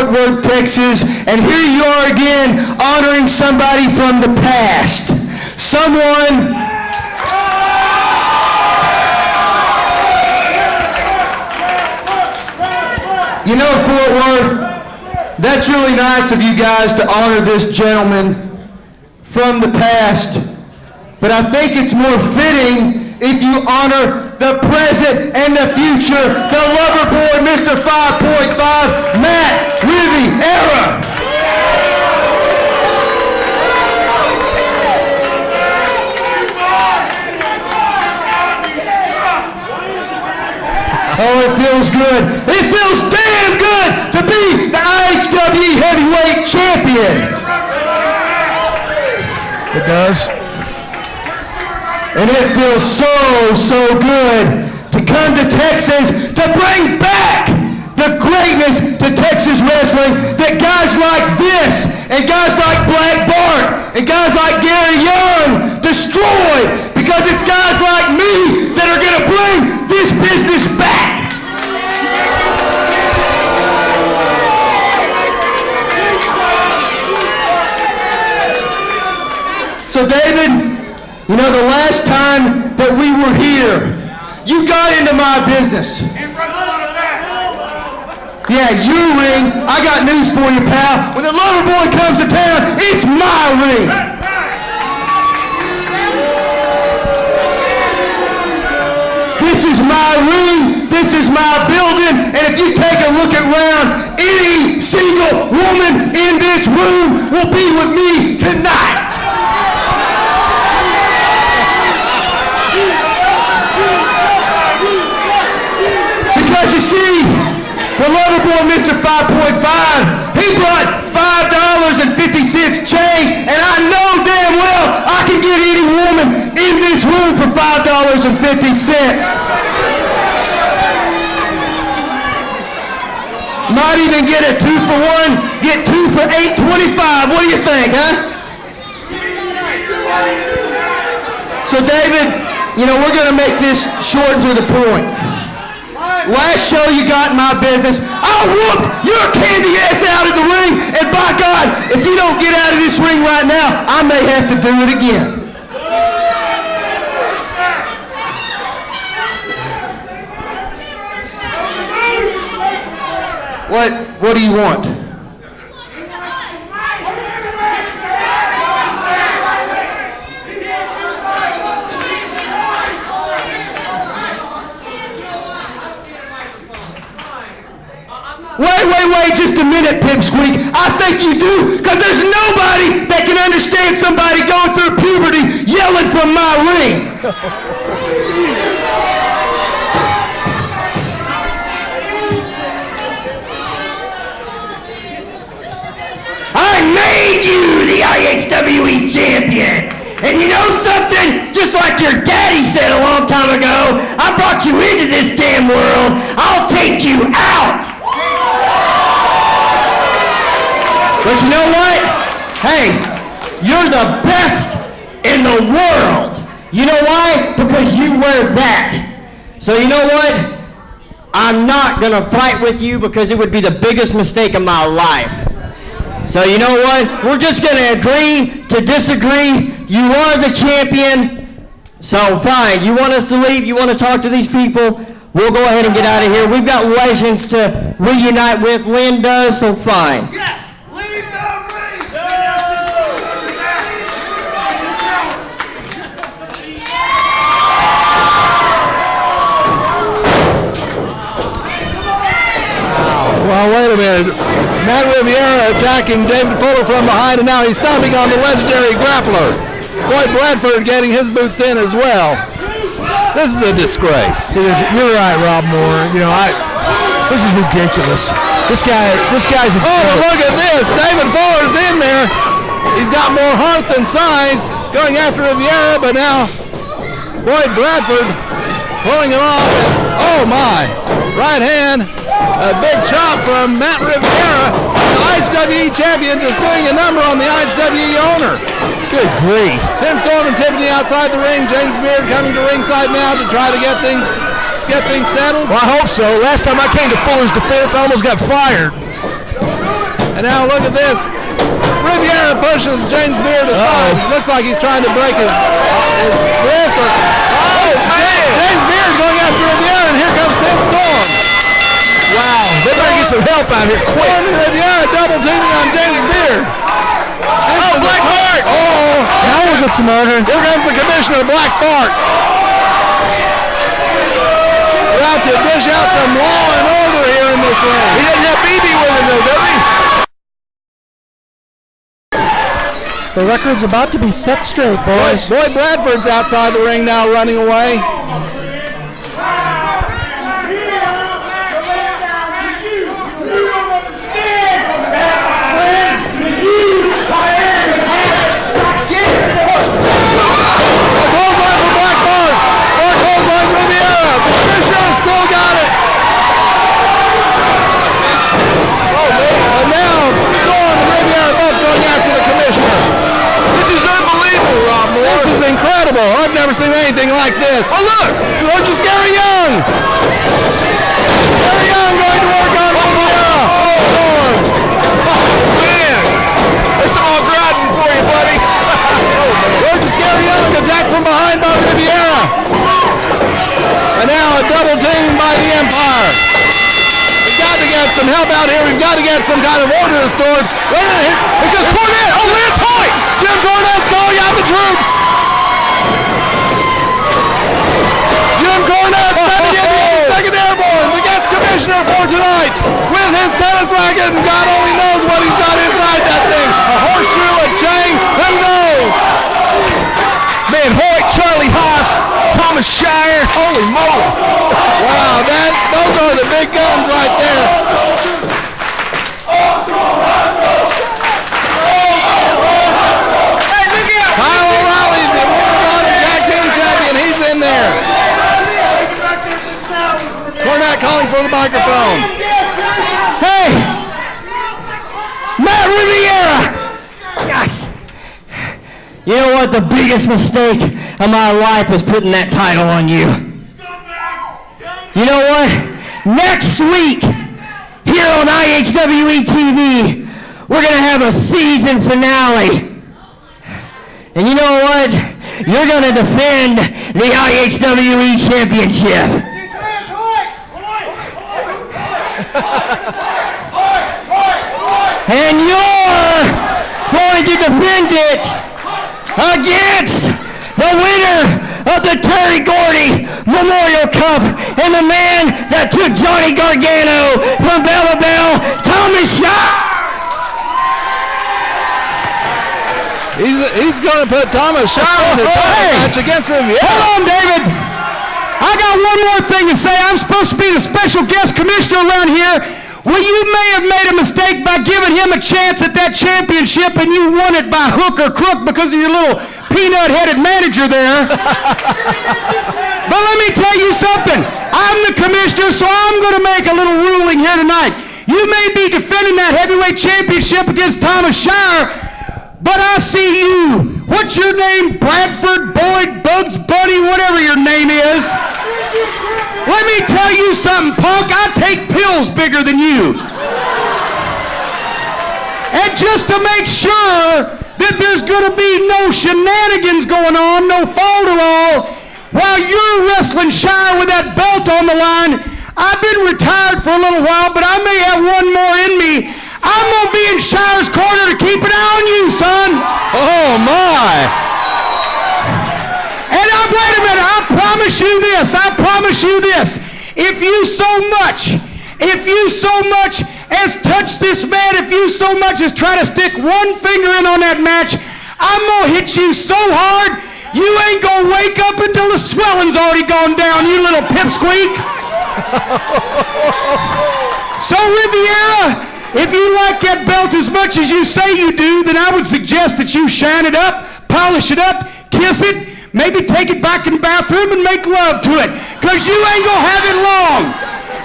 Worth, Texas, and here you are again honoring somebody from the past. Someone you know, Fort Worth, that's really nice of you guys to honor this gentleman from the past, but I think it's more fitting if you honor the present and the future, the lover boy, Mr. 5.5, Matt Riviera. Oh, it feels good. It feels damn good to be the IHWE Heavyweight Champion. It does. And it feels so good to come to Texas to bring back the greatness to Texas wrestling that guys like this and guys like Black Bart and guys like Gary Young destroyed, because it's guys like me that are going to bring this business back. So David, you know, the last time that we were here, you got into my business. Yeah, you ring. I got news for you, pal. When the lover boy comes to town, it's my ring. This is my ring. This is my building. And if you take a look around, any single woman in this room will be with me tonight. Because you see, the lover boy, Mr. 5.5, he brought $5.50 change, and I know damn well I can get any woman in this room for $5.50. Might even get a 2 for 1, get 2 for $8.25. What do you think, huh? So David, you know, we're gonna make this short and to the point. Last show you got in my business, I whooped your candy ass out of the ring, and by God, if you don't get out of this ring right now, I may have to do it again. What do you want? Wait just a minute, Pipsqueak. I think you do, because there's nobody that can understand somebody going through puberty yelling from my ring. I made you the IHWE Champion. And you know something? Just like your daddy said a long time ago, I brought you into this damn world. I'll take you out. But you know what? Hey, you're the best in the world. You know why? Because you wear that. So you know what? I'm not gonna fight with you because it would be the biggest mistake of my life. So you know what? We're just going to agree to disagree. You are the champion. So fine. You want us to leave? You want to talk to these people? We'll go ahead and get out of here. We've got legends to reunite with. Lynn does, so fine. Yeah, leave the ring. Well, wait a minute. Matt Riviera attacking David Fuller from behind, and now he's stomping on the legendary grappler. Boyd Bradford getting his boots in as well. This is a disgrace. You're right, Rob Moore. You know, this is ridiculous. This guy's a Oh, look at this. David Fuller's in there. He's got more heart than size, going after Riviera, but now Boyd Bradford pulling him off. Oh my, right hand. A big chop from Matt Riviera, the IHWE Champion, just doing a number on the IHWE owner. Good grief. Tim Storm and Tiffany outside the ring. James Beard coming to ringside now to try to get things settled. Well, I hope so. Last time I came to Fuller's defense, I almost got fired. And now look at this. Riviera pushes James Beard aside. Looks like he's trying to break his wrist. Oh, man. James Beard going after Riviera, and here comes Tim Storm. Wow, they better get some help out here quick. Storm and Riviera double teaming on James Beard. Oh, Black Bart! Oh, that was a murder. Here comes the commissioner, Black Bart. We're out to dish out some law and order here in this ring. He doesn't have BB with him though, does he? The record's about to be set straight, boys. Boyd Bradford's outside the ring now, running away. Still got it. Oh man! And now Storm and Riviera both going after the commissioner. This is unbelievable, Rob Moore. This is incredible. I've never seen anything like this. Oh look! Look at Gary Young. Gary Young going to work on Riviera. Oh Lord! Oh man! There's some all grabbing for you, buddy. Gorgeous Gary Young attacked from behind by Riviera. And now a double team by the Empire. We've got to get some help out here. We've got to get some kind of order restored. Wait a minute. Here goes Cornette. Oh, Lance Hoyt. Jim Cornette's calling out the troops. Jim Cornette sending in the second airborne, the guest commissioner for tonight, with his tennis racket, and God only knows what he's got inside that thing. A horseshoe, a chain, who knows? Man, Hoyt, Charlie Haas, Thomas Shire, holy moly. Wow, those are the big guns right there. Kyle O'Reilly, the World Tag Team Champion, he's in there. Cornette calling for the microphone. Hey! Matt Riviera! Gosh. You know what? The biggest mistake of my life was putting that title on you. You know what? Next week, here on IHWE TV, we're going to have a season finale. And you know what? You're going to defend the IHWE Championship. And you're going to defend it against the winner of the Terry Gordy Memorial Cup and the man that took Johnny Gargano from Bella Bell, Thomas Shire. He's going to put Thomas Shire in the match against Riviera. Hold on, David. I got one more thing to say. I'm supposed to be the special guest commissioner around here. Well, you may have made a mistake by giving him a chance at that championship, and you won it by hook or crook because of your little peanut-headed manager there. But let me tell you something. I'm the commissioner, so I'm going to make a little ruling here tonight. You may be defending that heavyweight championship against Thomas Shire, but I see you. What's your name? Bradford, Boyd, Bugs Bunny, whatever your name is. Let me tell you something, punk. I take pills bigger than you. And just to make sure that there's going to be no shenanigans going on, no fall-to-all, while you're wrestling Shire with that belt on the line. I've been retired for a little while, but I may have one more in me. I'm going to be in Shire's corner to keep an eye on you, son. Oh, my. And wait a minute, I promise you this, if you so much as touch this man, if you so much as try to stick one finger in on that match, I'm going to hit you so hard, you ain't going to wake up until the swelling's already gone down, you little pipsqueak. So, Riviera, if you like that belt as much as you say you do, then I would suggest that you shine it up, polish it up, kiss it, maybe take it back in the bathroom and make love to it, because you ain't going to have it long.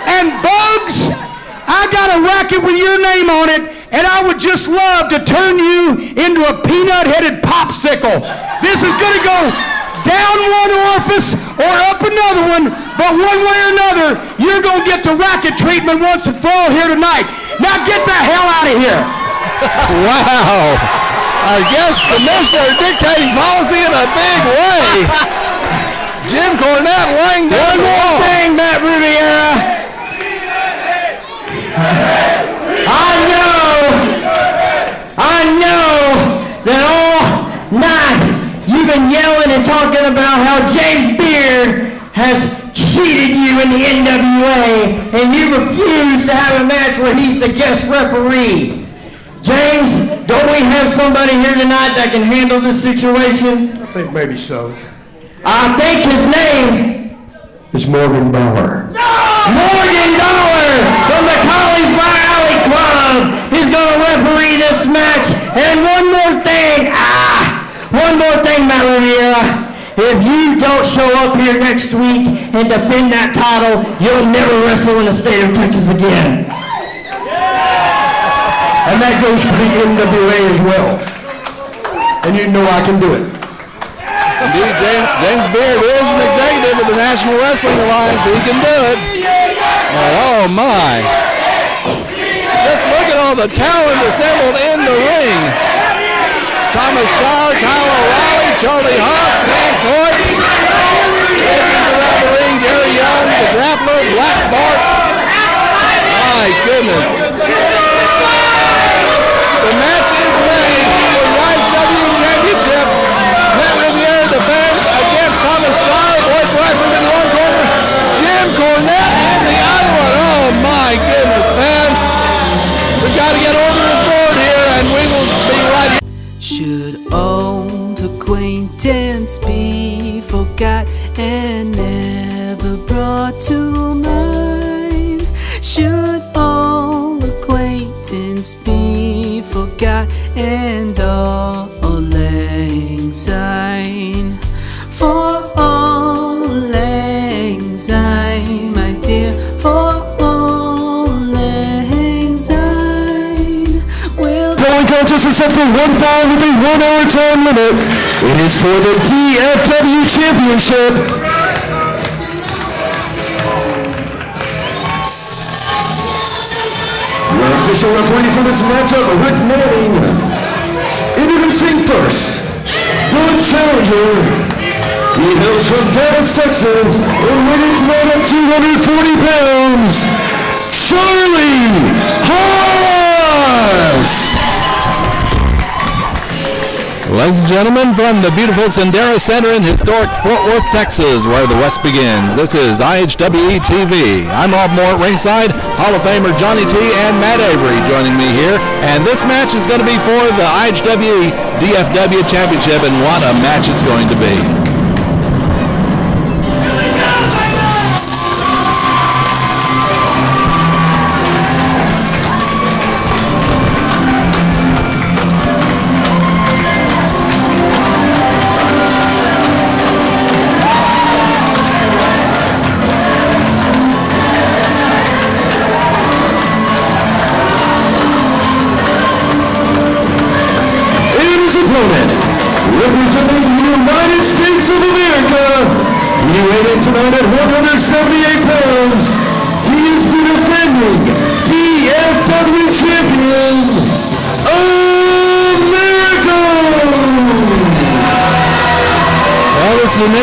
And Bugs, I got a racket with your name on it, and I would just love to turn you into a peanut-headed popsicle. This is going to go down one orifice or up another one, but one way or another, you're going to get the racket treatment once and for all here tonight. Now get the hell out of here. Wow. Our guest commissioner dictating policy in a big way. Jim Cornette laying down the One law. thing, Matt Riviera. I know that all night you've been yelling and talking about how James Beard has cheated you in the NWA, and you refuse to have a match where he's the guest referee. James, don't we have somebody here tonight that can handle this situation? I think maybe so. I think his name It's Morgan Bauer. Morgan Dollar from the College Valley Club is going to referee this match. And one more thing, Matt Riviera. If you don't show up here next week and defend that title, you'll never wrestle in the state of Texas again. And that goes for the NWA as well. And you know I can do it. Indeed, James Beard is an executive of the National Wrestling Alliance. He can do it. Oh, my. Just look at all the talent assembled in the ring. Thomas Shire, Kyle O'Reilly, Charlie Haas, Lance Hoyt. Legends around the ring, Gary Young, the grappler, Black Bart. My goodness. The match is made for the IHWE Championship. Matt Riviera defends against Thomas Shire, Boyd Bradford in one corner, Jim Cornette in the other one. Oh my goodness, fans. We've got to get over the board here and we will be right here. Should old acquaintance be forgot and never brought to mind? Should old acquaintance be forgot and all lang syne? For all lang syne, my dear, for all lang syne. Will Following contest is set for one fall with a 1 hour time limit. It is for the DFW Championship. Your official referee for this matchup, Rick Manning. Introducing first, the challenger. He hails from Dallas, Texas, and weighing tonight at 240 pounds, Charlie Haas. Ladies and gentlemen, from the beautiful Sendera Center in historic Fort Worth, Texas, where the West begins, this is IHWE TV. I'm Rob Moore at ringside, Hall of Famer Johnny T and Matt Avery joining me here, and this match is going to be for the IHWE DFW Championship, and what a match it's going to be. Representing the United States of America, he weighed in tonight at 178 pounds. He is the defending DFW Champion,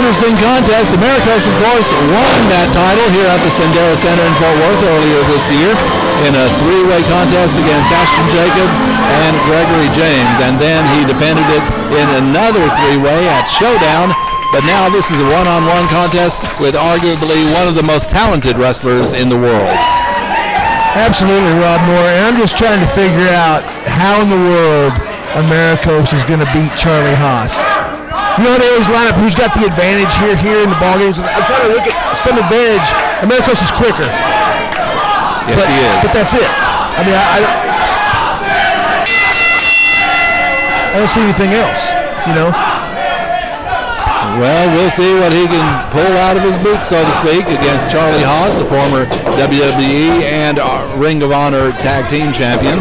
interesting contest. Americos, of course, won that title here at the Sendero Center in Fort Worth earlier this year in a three-way contest against Ashton Jacobs and Gregory James. And then he defended it in another three-way at Showdown. But now this is a one-on-one contest with arguably one of the most talented wrestlers in the world. Absolutely, Rob Moore. And I'm just trying to figure out how in the world Americos is going to beat Charlie Haas. You know, they always line up who's got the advantage here in the ball games. I'm trying to look at some advantage. Americos is quicker. Yes, he is. But that's it. I mean, I don't see anything else, you know. Well, we'll see what he can pull out of his boots, so to speak, against Charlie Haas, a former WWE and Ring of Honor Tag Team Champion.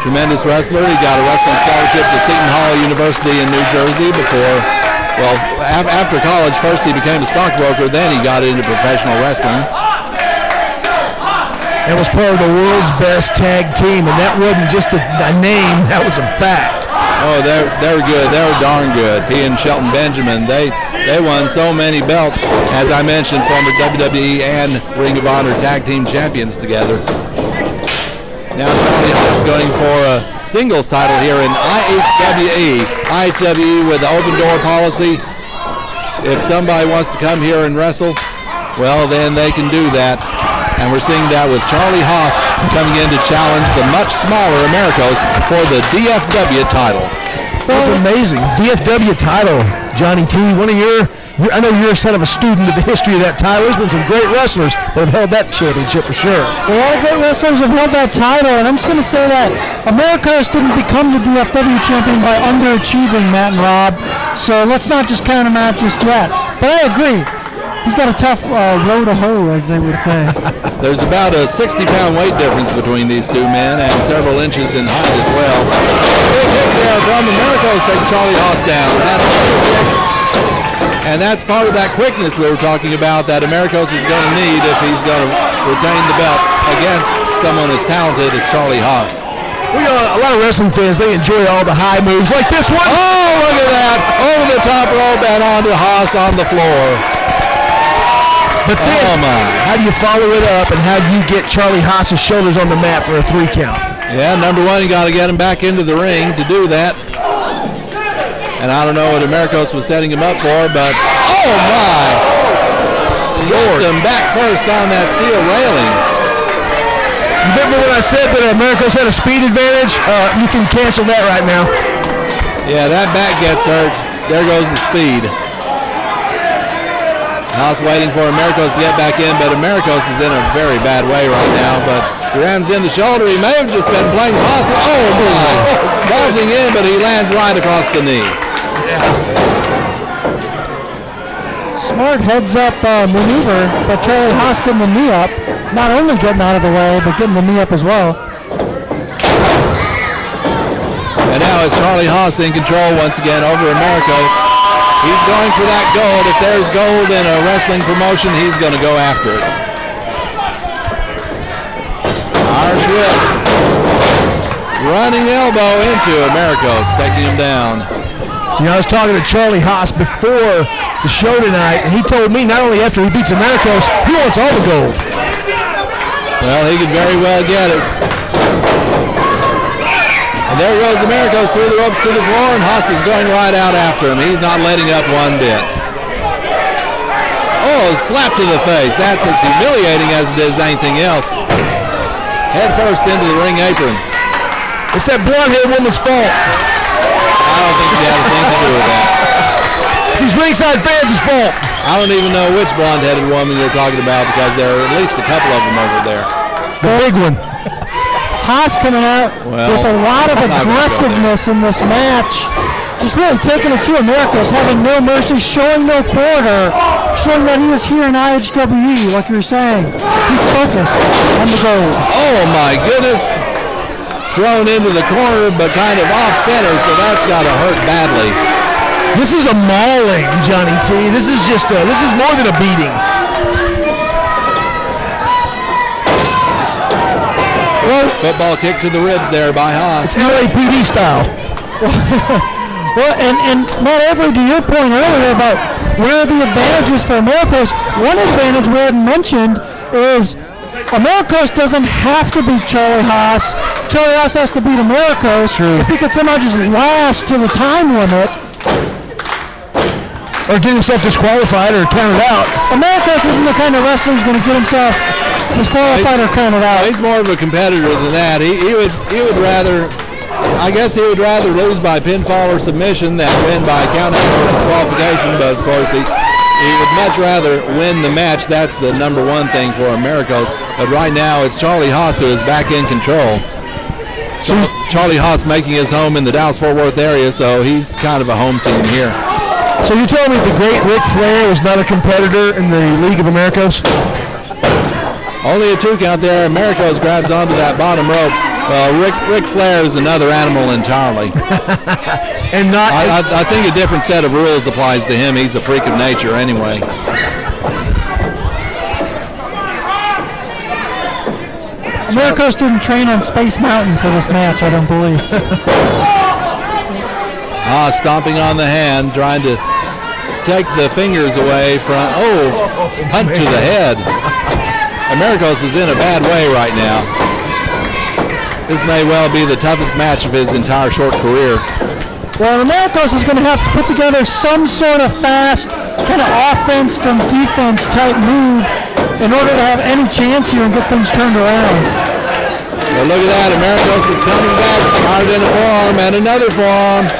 Tremendous wrestler. He got a wrestling scholarship to Seton Hall University in New Jersey before, well, after college. First he became a stockbroker, then he got into professional wrestling. That was part of the world's best tag team, and that wasn't just a name, that was a fact. Oh, they're good. They're darn good. He and Shelton Benjamin, they won so many belts, as I mentioned, former WWE and Ring of Honor Tag Team Champions together. Now Charlie Haas going for a singles title here in IHWE. IHWE with the open door policy. If somebody wants to come here and wrestle, well, then they can do that. And we're seeing that with Charlie Haas coming in to challenge the much smaller Americos for the DFW title. That's amazing. DFW title, Johnny T. I know you're a son of a student of the history of that title. There's been some great wrestlers that have held that championship for sure. A lot of great wrestlers have held that title, and I'm just going to say that Americos didn't become the DFW champion by underachieving, Matt and Rob. So let's not just count him out just yet. But I agree. He's got a tough row to hoe, as they would say. There's about a 60-pound weight difference between these two men and several inches in height as well. Big hit there from Americos takes Charlie Haas down. And that's part of that quickness we were talking about that Americos is going to need if he's going to retain the belt against someone as talented as Charlie Haas. A lot of wrestling fans, they enjoy all the high moves like this one. Oh, look at that. Over the top rope and onto Haas on the floor. But then, how do you follow it up, and how do you get Charlie Haas's shoulders on the mat for a 3 count? Yeah, number one, you got to get him back into the ring to do that. And I don't know what Americos was setting him up for, but oh my! Lord, him back first on that steel railing. Remember when I said that Americos had a speed advantage? You can cancel that right now. Yeah, that back gets hurt. There goes the speed. Haas waiting for Americos to get back in, but Americos is in a very bad way right now. But grabs in the shoulder. He may have just been playing Haas. Oh my! Dodging in, but he lands right across the knee. Smart heads-up maneuver, but Charlie Haas getting the knee up. Not only getting out of the way, but getting the knee up as well. And now it's Charlie Haas in control once again over Americos. He's going for that gold. If there's gold in a wrestling promotion, he's going to go after it. Irish whip. Running elbow into Americos, taking him down. You know, I was talking to Charlie Haas before the show tonight, and he told me not only after he beats Americos, he wants all the gold. Well, he could very well get it. And there goes Americos through the ropes to the floor, and Haas is going right out after him. He's not letting up one bit. Oh, slap to the face. That's as humiliating as it is anything else. Head first into the ring apron. It's that blonde-haired woman's fault. I don't think she had a thing to do with that. It's these ringside fans' fault. I don't even know which blonde-headed woman you're talking about because there are at least a couple of them over there. The big one. Haas coming out with a lot of aggressiveness in this match. Just really taking it to Americos, having no mercy, showing no quarter, showing that he was here in IHWE, like you were saying. He's focused on the gold. Oh my goodness. Thrown into the corner, but kind of off-center, so that's got to hurt badly. This is a mauling, Johnny T. This is more than a beating. Football kick to the ribs there by Haas. It's LAPD style. Well, and Matt Avery, to your point earlier about where are the advantages for Americos, one advantage we hadn't mentioned is Americos doesn't have to beat Charlie Haas. Charlie Haas has to beat Americos. True. If he could somehow just last to the time limit, or get himself disqualified or counted out. Americos isn't the kind of wrestler who's going to get himself disqualified or counted out. He's more of a competitor than that. He would rather, I guess he would rather lose by pinfall or submission than win by count out or disqualification. But of course he would much rather win the match. That's the number one thing for Americos. But right now it's Charlie Haas who is back in control. Charlie Haas making his home in the Dallas-Fort Worth area, so he's kind of a home team here. So you're telling me the great Ric Flair was not a competitor in the League of Americos? Only a 2 count there. Americos grabs onto that bottom rope. Ric Flair is another animal entirely. And not. I think a different set of rules applies to him. He's a freak of nature anyway. Americos didn't train on Space Mountain for this match, I don't believe. Stomping on the hand, trying to take the fingers away from, punt to the head. Americos is in a bad way right now. This may well be the toughest match of his entire short career. Well, Americos is going to have to put together some sort of fast kind of offense from defense type move in order to have any chance here and get things turned around. But look at that, Americos is coming back, fired in a forearm, and another forearm.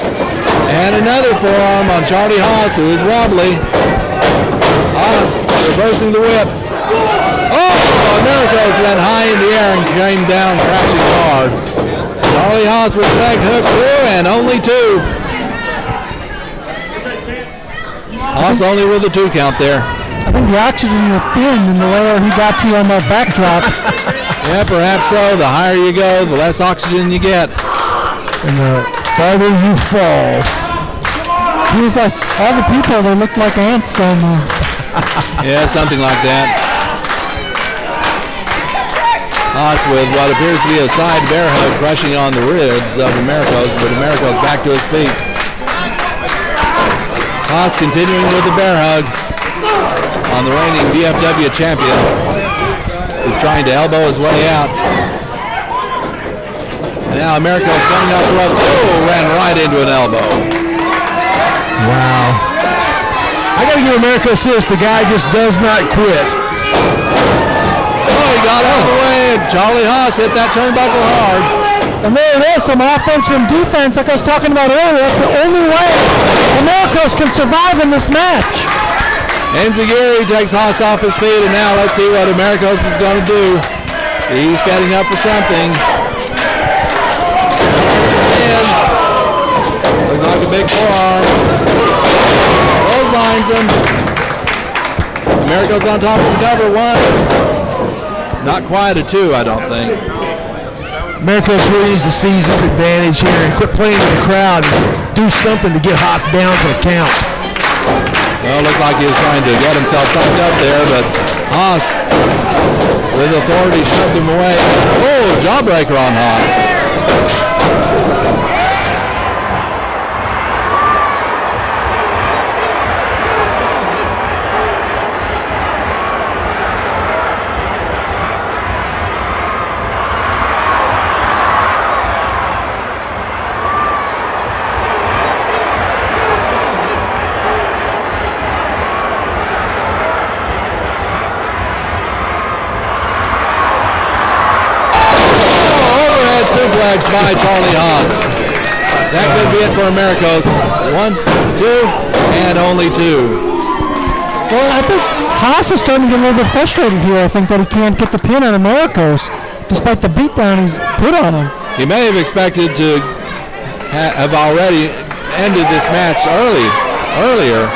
And another forearm on Charlie Haas, who is wobbly. Haas reversing the whip. Americos went high in the air and came down crashing hard. Charlie Haas with leg hook through, and only 2. Haas only with a 2 count there. I think the oxygen you're feeling in the lower he got to on that backdrop. Yeah, perhaps so. The higher you go, the less oxygen you get. And the farther you fall. He was like, all the people, they looked like ants down there. Yeah, something like that. Haas with what appears to be a side bear hug crushing on the ribs of Americos, but Americos back to his feet. Haas continuing with the bear hug on the reigning DFW Champion, who's trying to elbow his way out. And now Americos coming up the ropes. Ran right into an elbow. Wow. I got to give Americos this. The guy just does not quit. He got out of the way. Charlie Haas hit that turnbuckle hard. And there it is, some offense from defense like I was talking about earlier. That's the only way Americos can survive in this match. Enziguri takes Haas off his feet, and now let's see what Americos is going to do. He's setting up for something. And looks like a big forearm. Clotheslines him. Americos on top of the cover. 1. Not quite a 2, I don't think. Americos really needs to seize this advantage here and quit playing in the crowd and do something to get Haas down for the count. Well, it looked like he was trying to get himself sucked up there, but Haas, with authority, shoved him away. Jawbreaker on Haas. Suplex by Charlie Haas. That could be it for Americos. 1, 2, and only 2. Well, I think Haas is starting to get a little bit frustrated here. I think that he can't get the pin on Americos, despite the beatdown he's put on him. He may have expected to have already ended this match earlier.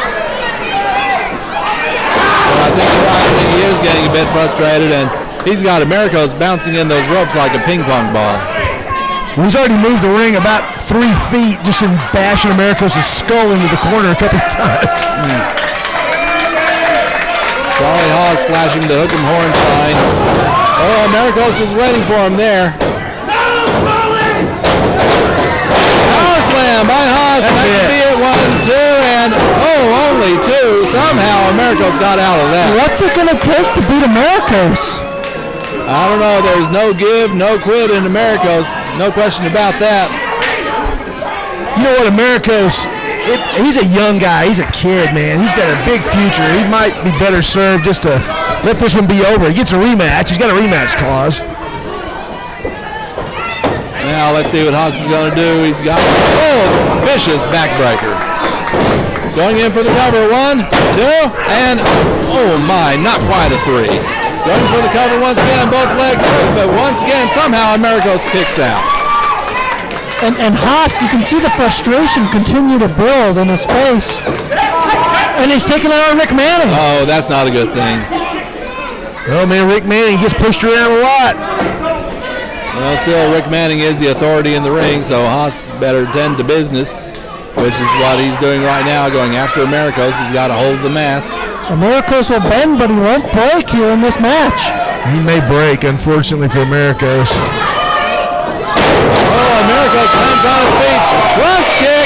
But I think he is getting a bit frustrated, and he's got Americos bouncing in those ropes like a ping pong ball. Well, he's already moved the ring about 3 feet just in bashing Americos' skull into the corner a couple of times. Charlie Haas flashing the hook 'em horn sign. Americos was waiting for him there. Haas slam by Haas. That could be it. 1, 2, and only 2. Somehow Americos got out of that. What's it going to take to beat Americos? I don't know. There's no give, no quit in Americos. No question about that. You know what, Americos, he's a young guy. He's a kid, man. He's got a big future. He might be better served just to let this one be over. He gets a rematch. He's got a rematch clause. Now let's see what Haas is going to do. He's got vicious backbreaker. Going in for the cover. 1, 2, and oh my, not quite a 3. Going for the cover once again, both legs hurt, but once again, somehow Americos kicks out. And Haas, you can see the frustration continue to build in his face. And he's taking it on Rick Manning. Oh, that's not a good thing. Oh, man, Rick Manning gets pushed around a lot. Well, still, Rick Manning is the authority in the ring, so Haas better tend to business, which is what he's doing right now, going after Americos. He's got to hold the mask. Americos will bend, but he won't break here in this match. He may break, unfortunately, for Americos. Americos lands on his feet. Thrust kick.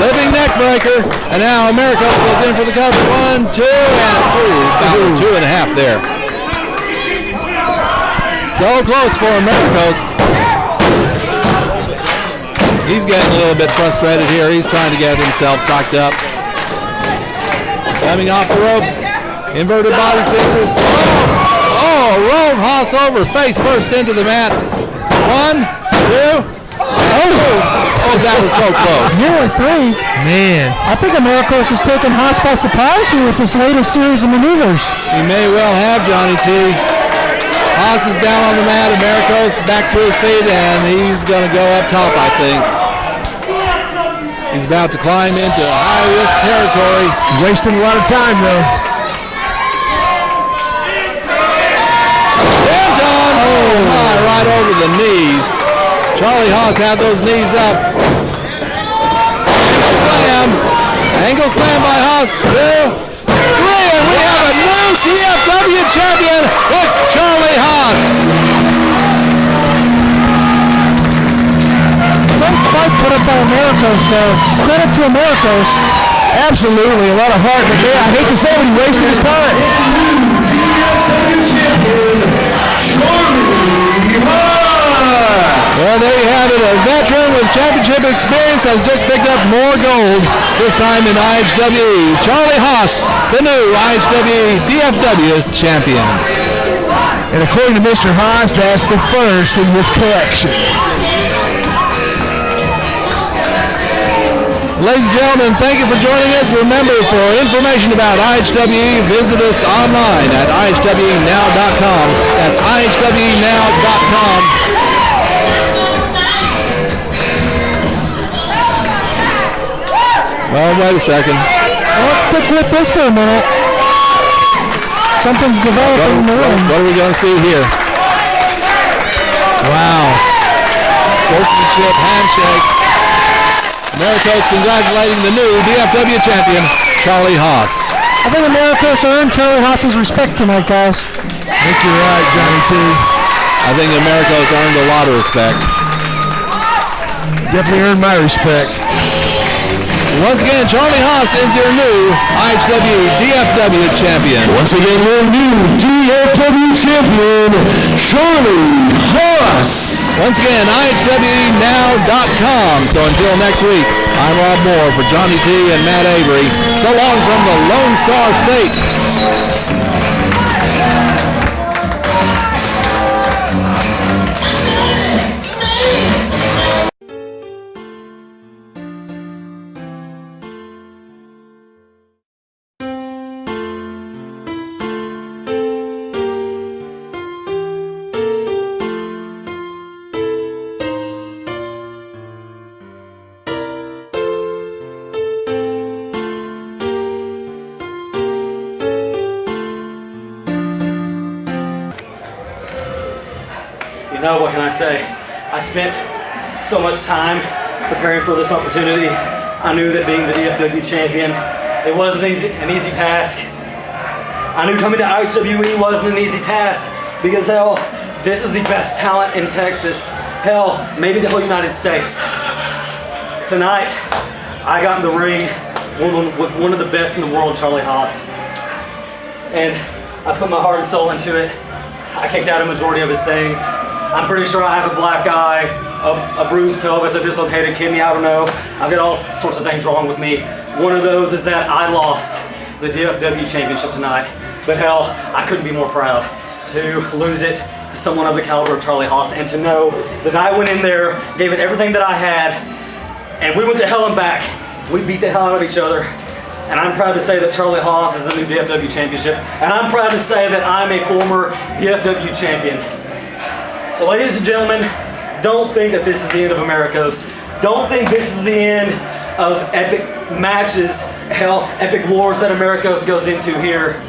Living neck breaker. And now Americos goes in for the cover. 1, 2, and about a 2.5 there. So close for Americos. He's getting a little bit frustrated here. He's trying to get himself psyched up. Coming off the ropes. Inverted body scissors. Rolled Haas over face first into the mat. 1, 2. Oh, that was so close. 0-3. Man. I think Americos has taken Haas by surprise here with this latest series of maneuvers. He may well have, Johnny T. Haas is down on the mat. Americos back to his feet, and he's going to go up top, I think. He's about to climb into high-risk territory. He's wasting a lot of time, though. Right over the knees. Charlie Haas had those knees up. Angle slam by Haas. 2, 3, and we have a new DFW champion. It's Charlie Haas. Great fight put up by Americos, though. Credit to Americos. Absolutely, a lot of heart, but man, I hate to say it, but he wasted his time. DFW champion, Charlie Haas. Well, there you have it. A veteran with championship experience has just picked up more gold, this time in IHWE. Charlie Haas, the new IHWE DFW champion. And according to Mr. Haas, that's the first in his collection. Ladies and gentlemen, thank you for joining us. Remember, for information about IHWE, visit us online at IHWEnow.com. That's IHWEnow.com. Well, wait a second. Let's stick with this for a minute. Something's developing in the room. What are we going to see here? Wow. Sportsmanship handshake. Americos congratulating the new DFW champion, Charlie Haas. I think Americos earned Charlie Haas's respect tonight, guys. I think you're right, Johnny T. I think Americos earned a lot of respect. Definitely earned my respect. Once again, Charlie Haas is your new IHWE DFW champion. Once again, your new DFW champion, Charlie Haas. Once again, IHWEnow.com. So until next week, I'm Rob Moore for Johnny T and Matt Avery. So long from the Lone Star State. You know, what can I say? I spent so much time preparing for this opportunity. I knew that being the DFW champion, it wasn't an easy task. I knew coming to IHWE wasn't an easy task because, hell, this is the best talent in Texas. hell, maybe the whole United States. Tonight, I got in the ring with one of the best in the world, Charlie Haas. And I put my heart and soul into it. I kicked out a majority of his things. I'm pretty sure I have a black eye, a bruised pelvis, a dislocated kidney, I don't know. I've got all sorts of things wrong with me. One of those is that I lost the DFW Championship tonight. But hell, I couldn't be more proud to lose it to someone of the caliber of Charlie Haas, and to know that I went in there, gave it everything that I had, and we went to hell and back. We beat the hell out of each other. And I'm proud to say that Charlie Haas is the new DFW Championship. And I'm proud to say that I'm a former DFW Champion. So ladies and gentlemen, don't think that this is the end of Americos. Don't think this is the end of epic matches, hell, epic wars that Americos goes into here.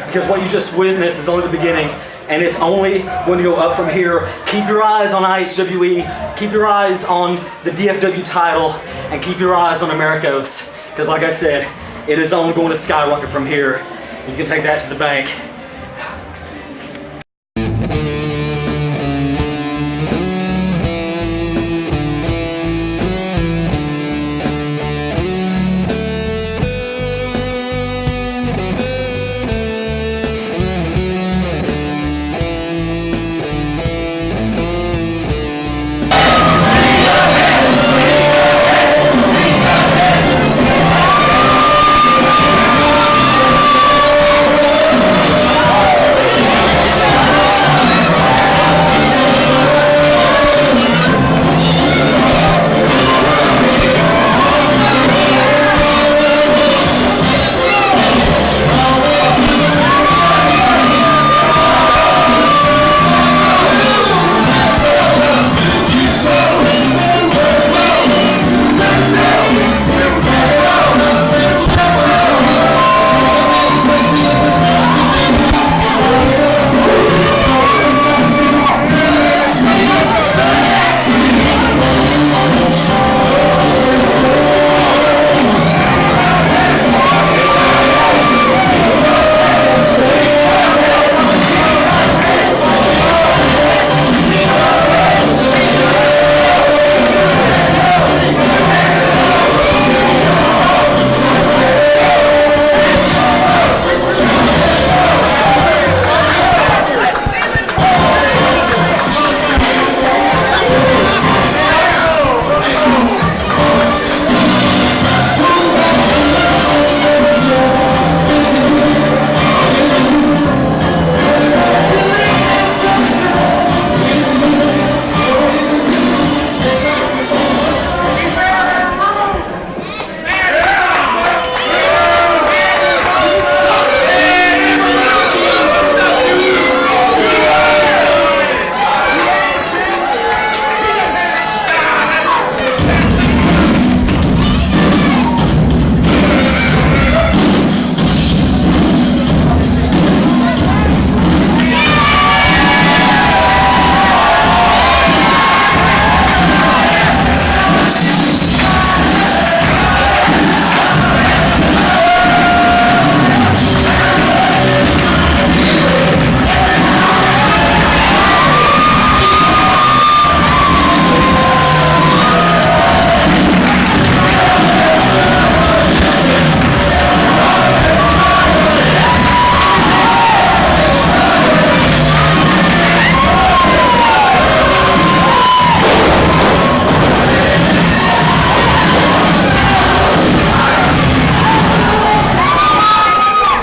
Because what you just witnessed is only the beginning. And it's only going to go up from here. Keep your eyes on IHWE. Keep your eyes on the DFW title. And keep your eyes on Americos. Because like I said, it is only going to skyrocket from here. You can take that to the bank.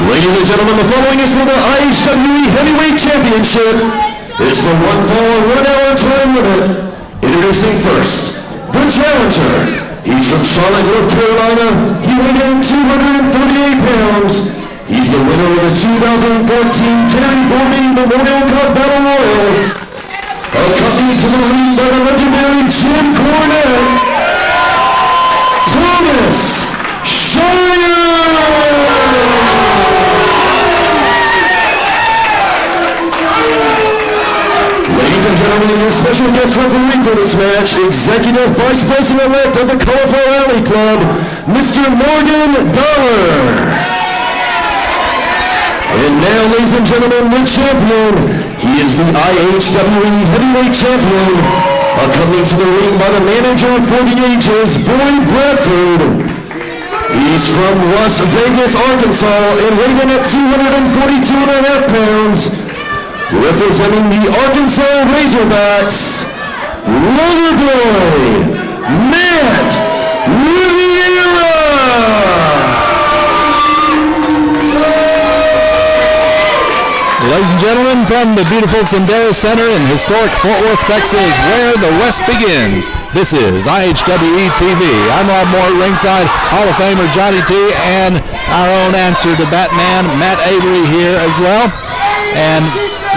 Ladies and gentlemen, the following is for the IHWE Heavyweight Championship. It is for one fall and 1 hour time limit. Introducing first, the challenger. He's from Charlotte, North Carolina. He weighed in 238 pounds. He's the winner of the 2014 Terry Gordy Memorial Cup Battle Royal. Accompanied to the ring by the legendary Jim Cornette, Thomas Shire. Ladies and gentlemen, your special guest referee for this match, Executive Vice President-elect of the Colorful Alley Club, Mr. Morgan Dollar. And now, ladies and gentlemen, the champion. He is the IHWE Heavyweight Champion, Coming to the ring by the manager for the ages, Boyd Bradford. He's from Las Vegas, Arkansas, and weighing in at 242.5 pounds. Representing the Arkansas Razorbacks, Loverboy, Matt Riviera. Ladies and gentlemen, from the beautiful Sendero Center in historic Fort Worth, Texas, where the West begins, this is IHWE TV. I'm Rob Moore at ringside, Hall of Famer Johnny T, and our own answer to Batman, Matt Avery, here as well. And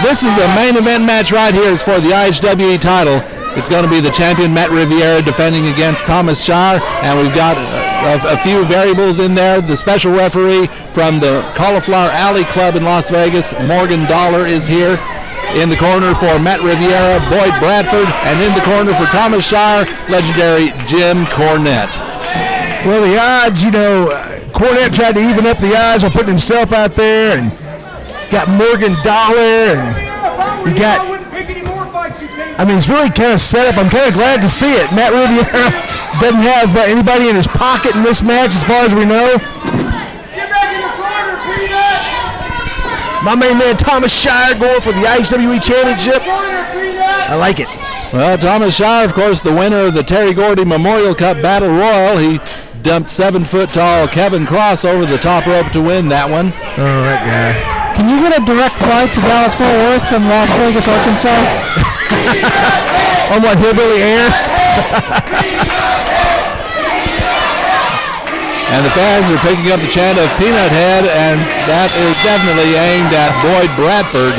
this is a main event match right here. It's for the IHWE title. It's going to be the champion, Matt Riviera, defending against Thomas Shire, and we've got a few variables in there. The special referee from the Cauliflower Alley Club in Las Vegas, Morgan Dollar, is here. In the corner for Matt Riviera, Boyd Bradford, and in the corner for Thomas Shire, legendary Jim Cornette. Well, the odds, Cornette tried to even up the odds by putting himself out there, and got Morgan Dollar, and you got, it's really kind of set up. I'm kind of glad to see it. Matt Riviera doesn't have anybody in his pocket in this match as far as we know. Get back in the corner, Peanut! My main man Thomas Shire going for the IHWE Championship. I like it. Well, Thomas Shire, of course, the winner of the Terry Gordy Memorial Cup Battle Royal. He dumped 7-foot-tall Kevin Cross over the top rope to win that one. Oh, that guy. Can you get a direct flight to Dallas-Fort Worth from Las Vegas, Arkansas? On what, Hillbilly Air? And the fans are picking up the chant of Peanut Head, and that is definitely aimed at Boyd Bradford,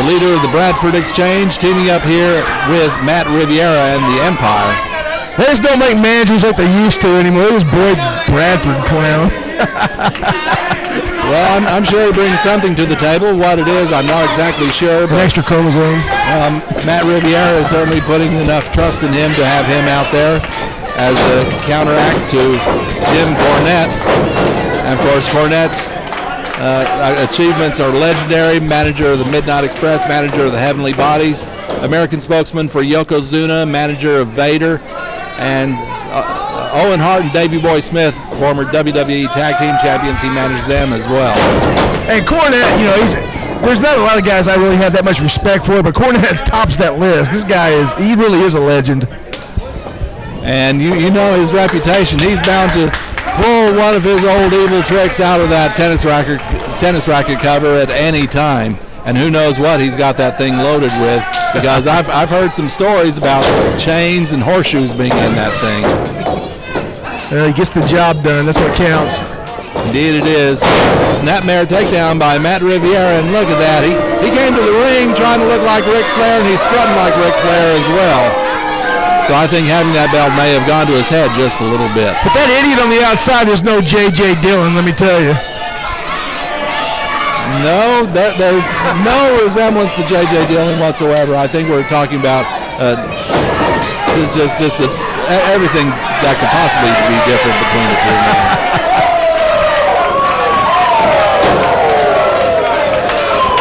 the leader of the Bradford Exchange, teaming up here with Matt Riviera and the Empire. They just don't make managers like they used to anymore. This Boyd Bradford clown. Well, I'm sure he brings something to the table. What it is, I'm not exactly sure. An extra chromosome. Matt Riviera is certainly putting enough trust in him to have him out there as a counteract to Jim Cornette. And of course, Cornette's achievements are legendary. Manager of the Midnight Express, manager of the Heavenly Bodies, American spokesman for Yokozuna, manager of Vader, and Owen Hart and Davey Boy Smith, former WWE Tag Team Champions, he managed them as well. And Cornette, there's not a lot of guys I really have that much respect for, but Cornette tops that list. This guy he really is a legend. And you know his reputation. He's bound to pull one of his old evil tricks out of that tennis racket cover at any time. And who knows what he's got that thing loaded with, because I've heard some stories about chains and horseshoes being in that thing. He gets the job done. That's what counts. Indeed it is. Snapmare takedown by Matt Riviera, and look at that. He came to the ring trying to look like Ric Flair, and he's strutting like Ric Flair as well. So I think having that belt may have gone to his head just a little bit. But that idiot on the outside is no J.J. Dillon, let me tell you. No, there's no resemblance to J.J. Dillon whatsoever. I think we're talking about just everything that could possibly be different between the two men.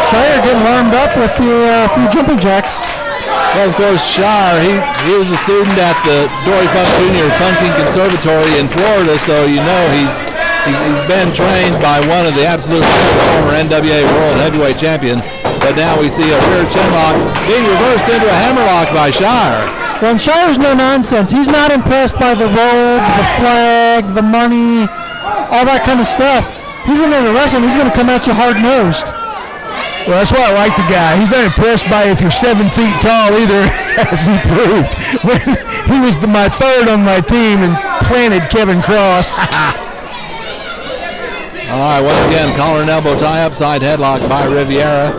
Shire getting warmed up with a few jumping jacks. Well, of course, Shire, he was a student at the Dory Funk Jr. Funking Conservatory in Florida, so he's been trained by one of the absolute best, former NWA World Heavyweight Champion. But now we see a rear chinlock being reversed into a hammerlock by Shire. Well, and Shire's no nonsense. He's not impressed by the robe, the flag, the money, all that kind of stuff. He's in there to wrestle, and he's going to come at you hard-nosed. Well, that's why I like the guy. He's not impressed by if you're 7 feet tall either, as he proved when he was my third on my team and planted Kevin Cross. All right, once again, collar and elbow tie up, side headlock by Riviera.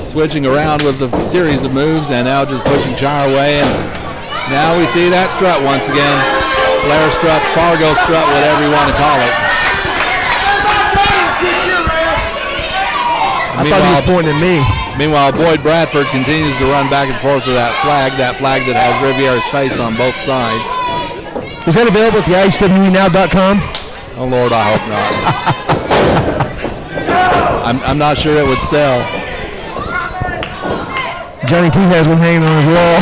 Switching around with a series of moves, and now just pushing Shire away. And now we see that strut once again. Flair strut, Fargo strut, whatever you want to call it. I thought he was pointing at me. Meanwhile, Boyd Bradford continues to run back and forth with that flag that has Riviera's face on both sides. Is that available at the IHWEnow.com? Oh, Lord, I hope not. I'm not sure it would sell. Johnny T has one hanging on his wall.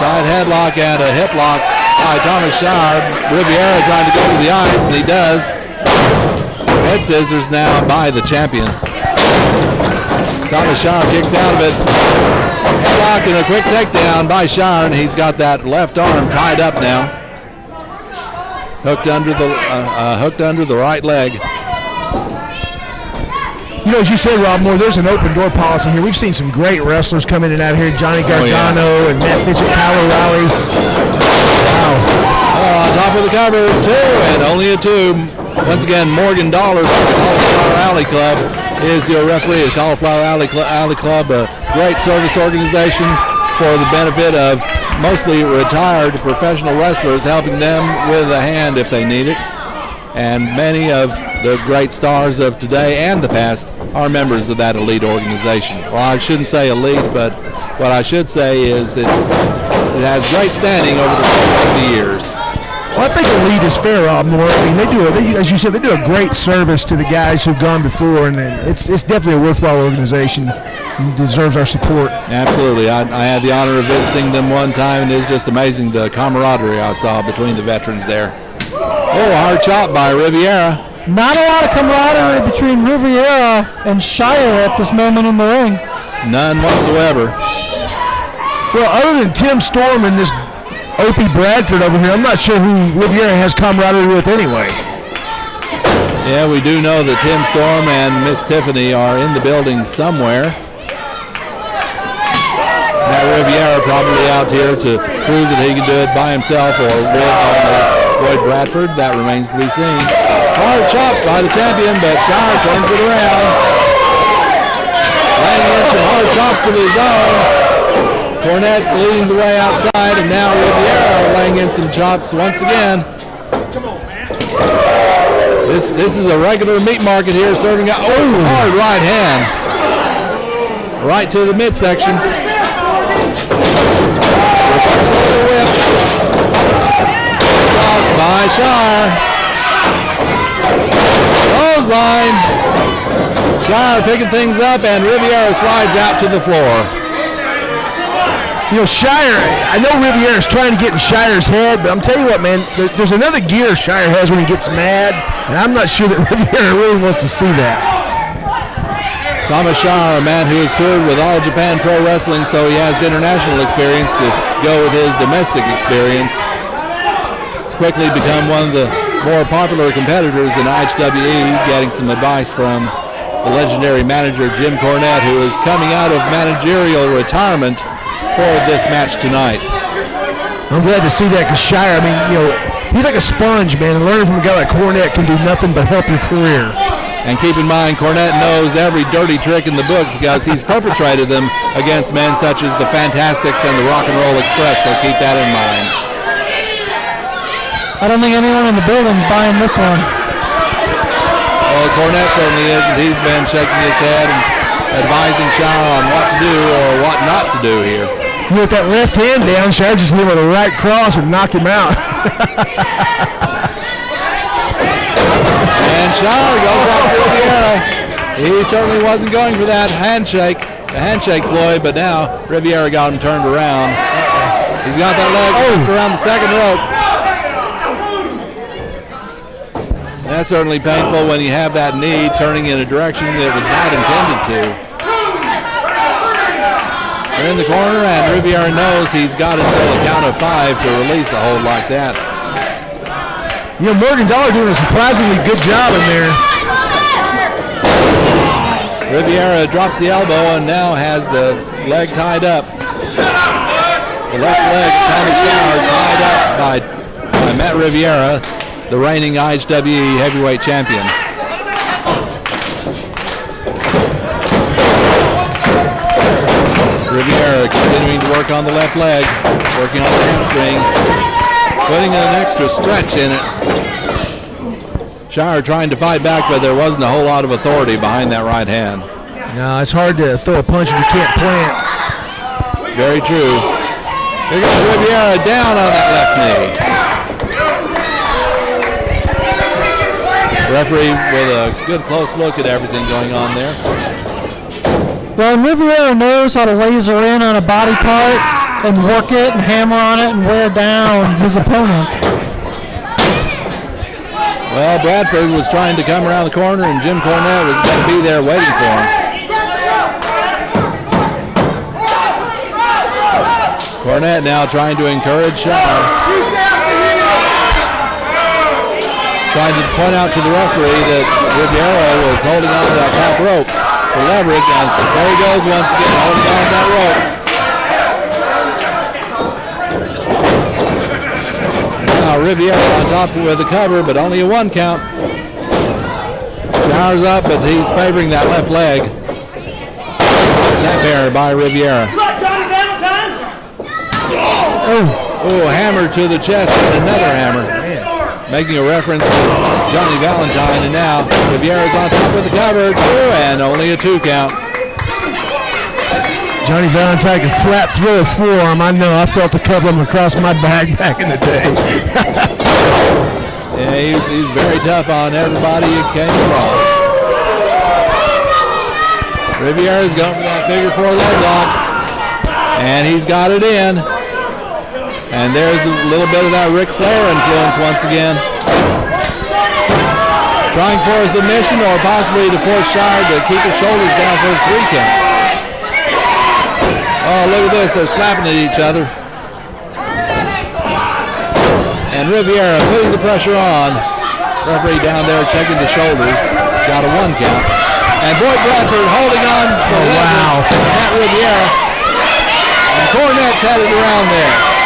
Side headlock and a hip lock by Thomas Shire. Riviera trying to go to the eyes, and he does. Head scissors now by the champion. Thomas Shire kicks out of it. Headlock and a quick takedown by Shire, and he's got that left arm tied up now. Hooked under the right leg. You know, as you said, Rob Moore, there's an open door policy here. We've seen some great wrestlers come in and out here. Johnny Gargano and Matt Fitchett, Kyle O'Reilly. Wow. On top of the cover, 2, and only a 2. Once again, Morgan Dollars from the Cauliflower Alley Club is your referee. The Cauliflower Alley Club, a great service organization for the benefit of mostly retired professional wrestlers, helping them with a hand if they need it. And many of the great stars of today and the past are members of that elite organization. Well, I shouldn't say elite, but what I should say is it has great standing over the course of the years. Well, I think elite is fair, Rob Moore. I mean, as you said, they do a great service to the guys who've gone before, and it's definitely a worthwhile organization and deserves our support. Absolutely. I had the honor of visiting them one time, and it's just amazing the camaraderie I saw between the veterans there. Oh, a hard chop by Riviera. Not a lot of camaraderie between Riviera and Shire at this moment in the ring. None whatsoever. Well, other than Tim Storm and this Opie Bradford over here, I'm not sure who Riviera has camaraderie with anyway. Yeah, we do know that Tim Storm and Miss Tiffany are in the building somewhere. Matt Riviera probably out here to prove that he can do it by himself or with Boyd Bradford. That remains to be seen. Hard chops by the champion, but Shire turns it around. Laying in some hard chops of his own. Cornette leading the way outside, and now Riviera laying in some chops once again. This is a regular meat market here, serving a hard right hand. Right to the midsection. Reversal of the whip. Cross by Shire. Clothesline. Shire picking things up, and Riviera slides out to the floor. You know, Shire, I know Riviera's trying to get in Shire's head, but I'm telling you what, man, there's another gear Shire has when he gets mad, and I'm not sure that Riviera really wants to see that. Thomas Shire, a man who has toured with All Japan Pro Wrestling, so he has international experience to go with his domestic experience. It's quickly become one of the more popular competitors in IHWE, getting some advice from the legendary manager Jim Cornette, who is coming out of managerial retirement for this match tonight. I'm glad to see that because Shire, I mean, you know, he's like a sponge, man, and learning from a guy like Cornette can do nothing but help your career. And keep in mind, Cornette knows every dirty trick in the book because he's perpetrated them against men such as the Fantastics and the Rock and Roll Express, so keep that in mind. I don't think anyone in the building's buying this one. Well, Cornette certainly isn't. He's been shaking his head and advising Shire on what to do or what not to do here. You know, with that left hand down, Shire just hit him with a right cross and knock him out. And Shire goes off Riviera. He certainly wasn't going for that handshake, the handshake ploy, but now Riviera got him turned around. He's got that leg wrapped around the second rope. That's certainly painful when you have that knee turning in a direction that was not intended to. They're in the corner, and Riviera knows he's got until a count of 5 to release a hold like that. You know, Morgan Dollar doing a surprisingly good job in there. Riviera drops the elbow and now has the leg tied up. The left leg of Tommy Shire tied up by Matt Riviera, the reigning IHWE Heavyweight Champion. Riviera continuing to work on the left leg, working on the hamstring, putting an extra stretch in it. Shire trying to fight back, but there wasn't a whole lot of authority behind that right hand. No, it's hard to throw a punch if you can't plant. Very true. Here goes Riviera down on that left knee. Referee with a good close look at everything going on there. Well, Riviera knows how to laser in on a body part and work it and hammer on it and wear down his opponent. Well, Bradford was trying to come around the corner, and Jim Cornette was going to be there waiting for him. Cornette now trying to encourage Shire. Trying to point out to the referee that Riviera was holding on to that top rope for leverage, and there he goes once again, holding on to that rope. Now Riviera on top with the cover, but only a 1 count. Shire's up, but he's favoring that left leg. Snap error by Riviera. Oh, hammer to the chest and another hammer. Making a reference to Johnny Valentine, and now Riviera's on top with the cover, 2, and only a 2 count. Johnny Valentine can flat throw a forearm. I know. I felt a couple of them across my back in the day. Yeah, he's very tough on everybody he came across. Riviera's going for that figure 4 leg lock, and he's got it in. And there's a little bit of that Ric Flair influence once again. Trying for a submission or possibly to force Shire to keep his shoulders down for a 3 count. Oh, look at this. They're slapping at each other. And Riviera putting the pressure on. Referee down there checking the shoulders. Got a 1 count. And Boyd Bradford holding on for leverage. Matt Riviera. And Cornette's headed around there.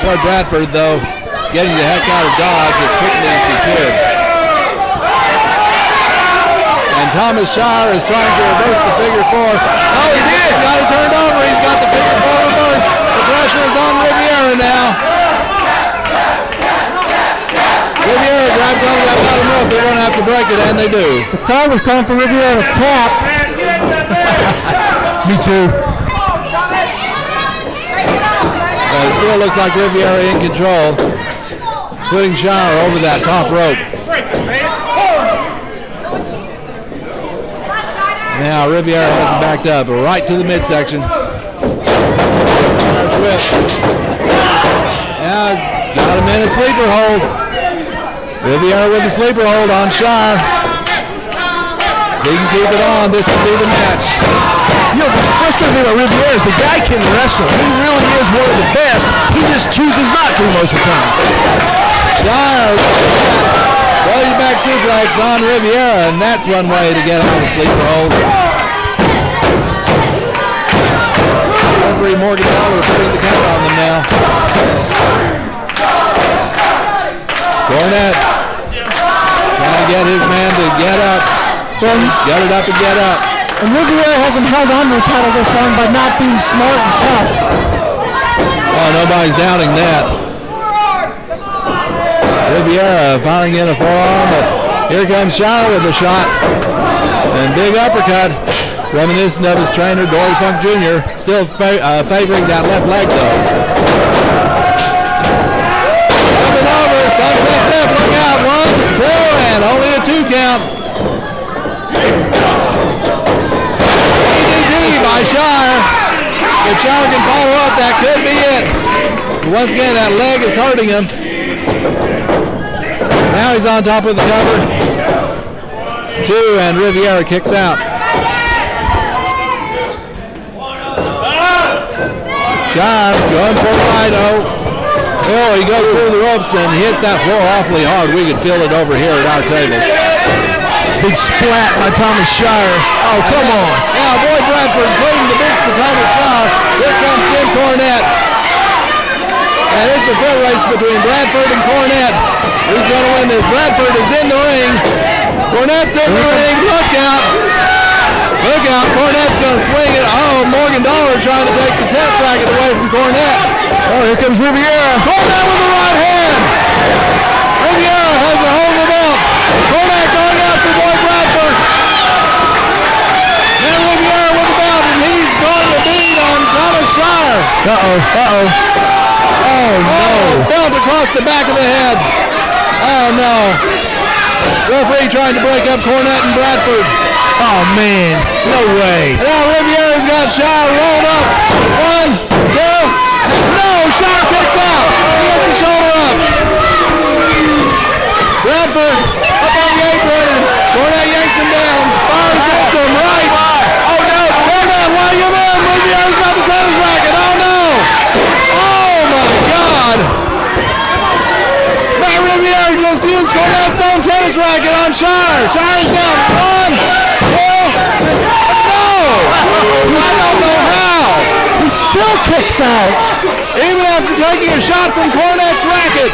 Boyd Bradford, though, getting the heck out of Dodge as quickly as he could. And Thomas Shire is trying to reverse the figure 4. Oh, he did! He's got it turned over. He's got the figure 4 reversed. The pressure is on Riviera now. Riviera grabs onto that bottom rope. They're going to have to break it, and they do. The crowd was calling for Riviera to tap. Me too. It still looks like Riviera in control, putting Shire over that top rope. Now Riviera has him backed up right to the midsection. Whip. Now he's got him in a sleeper hold. Riviera with a sleeper hold on Shire. He can keep it on. This will be the match. You know, the frustrating thing about Riviera is the guy can wrestle. He really is one of the best. He just chooses not to most of the time. Shire, rolling back suplex on Riviera, and that's one way to get out of the sleeper hold. Referee Morgan Dollar putting the count on them now. Cornette trying to get his man to get up. Get it up and get up. And Riviera hasn't held on to the title this long by not being smart and tough. Oh, nobody's doubting that. Riviera firing in a forearm, but here comes Shire with a shot. And big uppercut, reminiscent of his trainer, Dory Funk Jr., still favoring that left leg, though. Coming over, sunset flip, look out, 1, 2, and only a 2 count. By Shire. If Shire can follow up, that could be it. But once again, that leg is hurting him. Now he's on top of the cover. 2, and Riviera kicks out. Shire going for the right. Oh, he goes through the ropes and hits that floor awfully hard. We could feel it over here at our table. Big splat by Thomas Shire. Oh, come on. Now Boyd Bradford putting the boots to Thomas Shire. Here comes Jim Cornette. And it's a foot race between Bradford and Cornette. Who's going to win this? Bradford is in the ring. Cornette's in the ring. Look out. Look out. Cornette's going to swing it. Oh, Morgan Dollar trying to take the tennis racket away from Cornette. Oh, here comes Riviera. Cornette with the right hand. Riviera has a hold of the belt. Cornette going after Boyd Bradford. And Riviera with the belt, and he's going to beat on Thomas Shire. Uh-oh. Oh, no. Belt across the back of the head. Oh, no. Referee trying to break up Cornette and Bradford. Oh, man. No way. Now Riviera's got Shire rolled up. 1, 2. No, Shire kicks out. He has the shoulder up. Bradford up on the apron. Cornette yanks him down. Fires hits him right. Oh, no. Cornette lining him in. Riviera's got the tennis racket. Oh, no. Oh, my God. Matt Riviera just used Cornette's own tennis racket on Shire. Shire's down. 1, 2. No. I don't know how. He still kicks out. Even after taking a shot from Cornette's racket.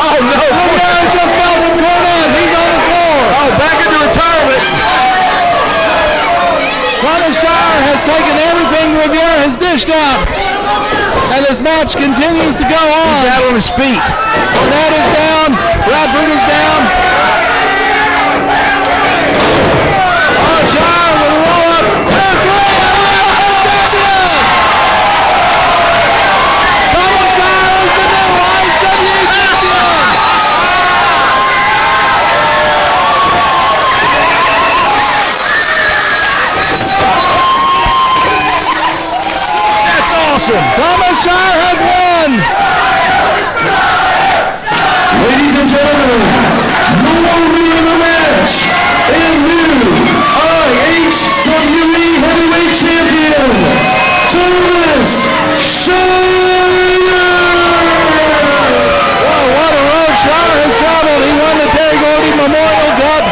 Oh, no. Riviera just melted Cornette. He's on the floor. Oh, back into retirement. Cornette Shire has taken everything Riviera has dished out. And this match continues to go on. He's out on his feet. Cornette is down. Bradford is down. Oh, Shire with a roll-up. Shire is the new IHWE champion. That's awesome. Shire has won. Ladies and gentlemen, the winner of the match and new IHWE Heavyweight Champion, Thomas Shire. Oh, what a road Shire has traveled. He won the Terry Gordy Memorial Cup.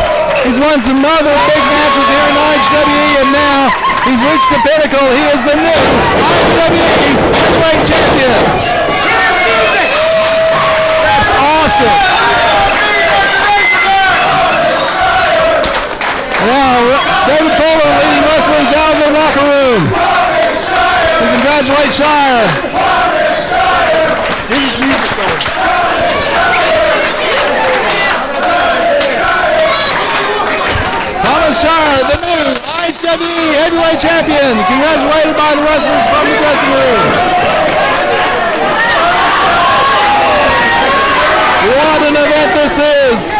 He's won some other big matches here in IHWE, and now he's reached the pinnacle. He is the new IHWE Heavyweight Champion. That's awesome. Now, David Fuller leading wrestlers out of the locker room. We congratulate Shire. Thomas Shire, the new IHWE Heavyweight Champion, congratulated by the wrestlers from the dressing room. What an event this is!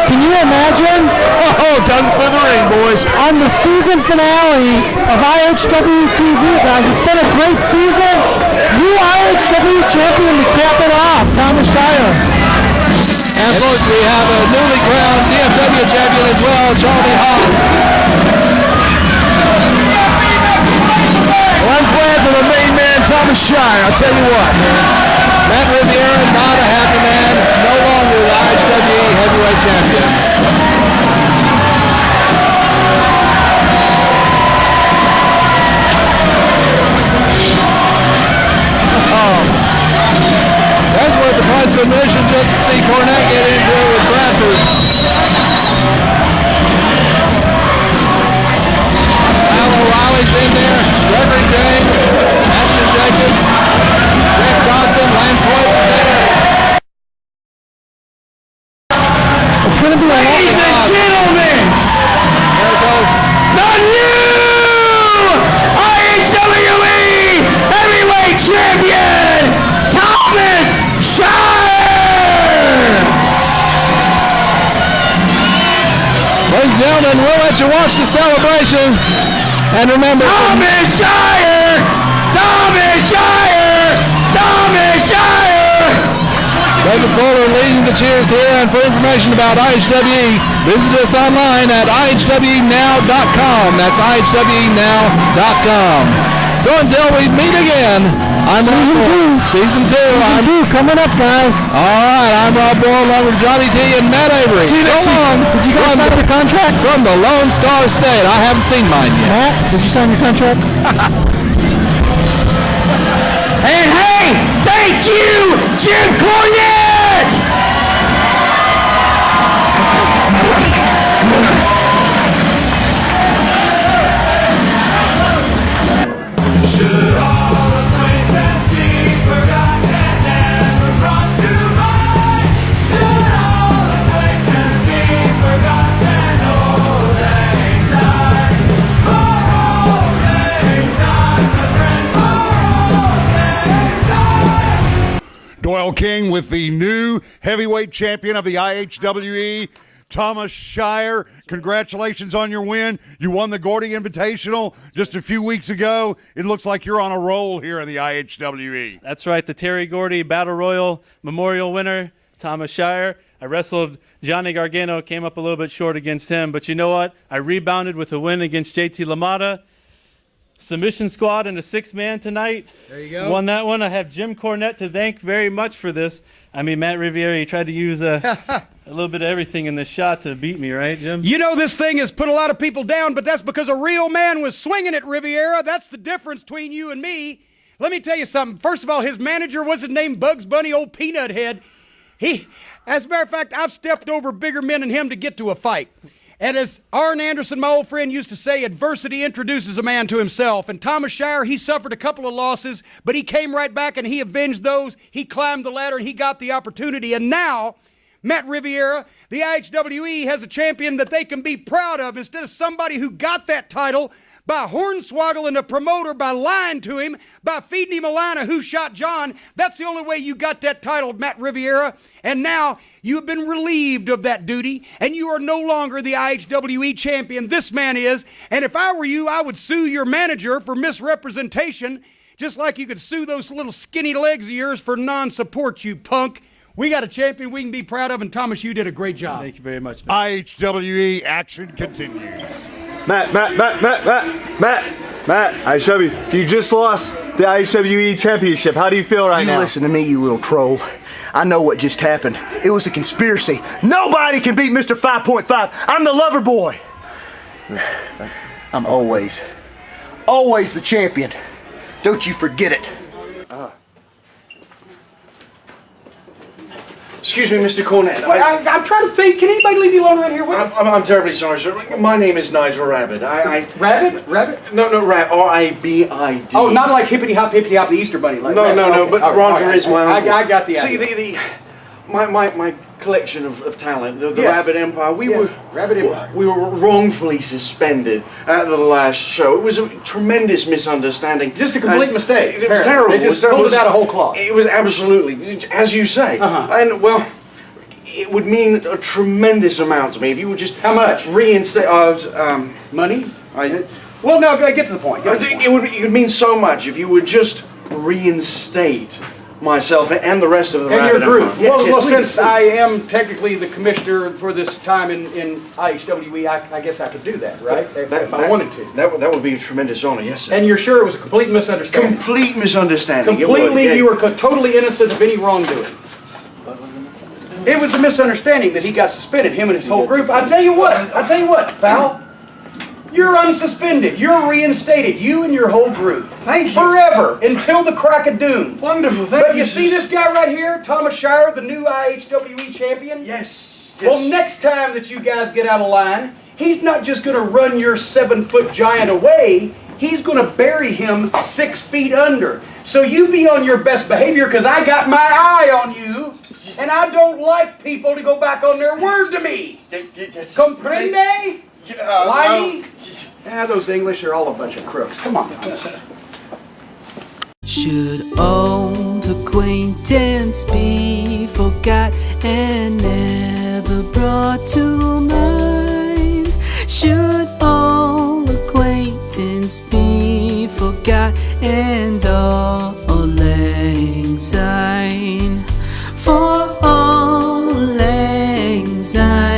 Can you imagine? Oh, done for the ring, boys. On the season finale of IHWE TV, guys, it's been a great season. New IHWE champion to cap it off, Thomas Shire. And of course, we have a newly crowned DFW champion as well, Charlie Haas. Well, I'm glad for the main man, Thomas Shire. I'll tell you what, man. Matt Riviera, not a happy man, no longer the IHWE Heavyweight Champion. That's worth the price of admission just to see Cornette get into it with Bradford. Al O'Reilly's in there, Gregory James, Ashton Jacobs, Jeff Johnson, Lance White is there. It's going to be a Ladies and gentlemen, Americos. the new IHWE Heavyweight Champion, Thomas Shire! Ladies and gentlemen, we'll let you watch the celebration. And remember, Thomas Shire! Thomas Shire! Thomas Shire! David Fuller leading the cheers here, and for information about IHWE, visit us online at IHWEnow.com. That's IHWEnow.com. So until we meet again, I'm Season Rob Boyle. Season 2. Season 2 coming up, guys. All right, I'm Rob Boyle along with Johnny T and Matt Avery. See you next season. Did you guys sign the contract? From the Lone Star State. I haven't seen mine yet. Matt, did you sign your contract? And hey, thank you, Jim Cornette! Doyle King with the new heavyweight champion of the IHWE Thomas Shire. Congratulations on your win. You won the Gordy Invitational just a few weeks ago. It looks like you're on a roll here in the IHWE. That's right, the Terry Gordy Battle Royal Memorial winner, Thomas Shire. I wrestled Johnny Gargano, came up a little bit short against him, but you know what? I rebounded with a win against JT LaMotta. Submission squad and a 6-man tonight. There you go. Won that one. I have Jim Cornette to thank very much for this. I mean, Matt Riviera, he tried to use a little bit of everything in this shot to beat me, right, Jim? You know this thing has put a lot of people down, but that's because a real man was swinging it, Riviera. That's the difference between you and me. Let me tell you something. First of all, his manager wasn't named Bugs Bunny, old Peanut Head. As a matter of fact, I've stepped over bigger men than him to get to a fight. And as Arn Anderson, my old friend, used to say, adversity introduces a man to himself. And Thomas Shire, he suffered a couple of losses, but he came right back and he avenged those. He climbed the ladder and he got the opportunity. And now, Matt Riviera, the IHWE has a champion that they can be proud of instead of somebody who got that title by hornswoggling a promoter, by lying to him, by feeding him a line of Who Shot John. That's the only way you got that title, Matt Riviera. And now you have been relieved of that duty, and you are no longer the IHWE champion. This man is. And if I were you, I would sue your manager for misrepresentation, just like you could sue those little skinny legs of yours for non-support, you punk. We got a champion we can be proud of, and Thomas, you did a great job. Thank you very much, Matt. IHWE action continues. Matt, IHW, you just lost the IHWE Championship. How do you feel right now? You listen to me, you little troll. I know what just happened. It was a conspiracy. Nobody can beat Mr. 5.5. I'm the lover boy. I'm always the champion. Don't you forget it. Excuse me, Mr. Cornette. I'm trying to think. Can anybody leave me alone around here? I'm terribly sorry, sir. My name is Nigel Rabbit. Rabbit? Rabbit? No, R-I-B-I-D. Oh, not like hippity hop, the Easter Bunny. Like no, okay. but Roger is my uncle. I got the idea. See, my collection of talent, the Rabbit Empire, we were wrongfully suspended at the last show. It was a tremendous misunderstanding. Just a complete mistake. It was terrible. They just pulled it out of whole cloth. It was absolutely, as you say. And, well, it would mean a tremendous amount to me if you would just... How much? Reinstate... Money? Well, no, get to the point. It would mean so much if you would just reinstate myself and the rest of the Rabbit your group. Empire. Well, since I am technically the commissioner for this time in IHWE, I guess I could do that, right? If I wanted to. That would be a tremendous honor, yes, sir. And you're sure it was a complete misunderstanding? Complete misunderstanding. Completely, you were totally innocent of any wrongdoing. It was a misunderstanding that he got suspended, him and his whole group. I tell you what, pal. You're unsuspended. You're reinstated. You and your whole group. Thank you. Forever, until the crack of doom. Wonderful, thank you. But you see this guy right here, Thomas Shire, the new IHWE champion? Yes. Well, next time that you guys get out of line, he's not just going to run your 7-foot giant away. He's going to bury him 6 feet under. So you be on your best behavior, because I got my eye on you, and I don't like people to go back on their word to me. Comprende? Limey? Those English are all a bunch of crooks. Come on. Should old acquaintance be forgot and never brought to mind? Should old acquaintance be forgot and all lang syne? For all lang syne.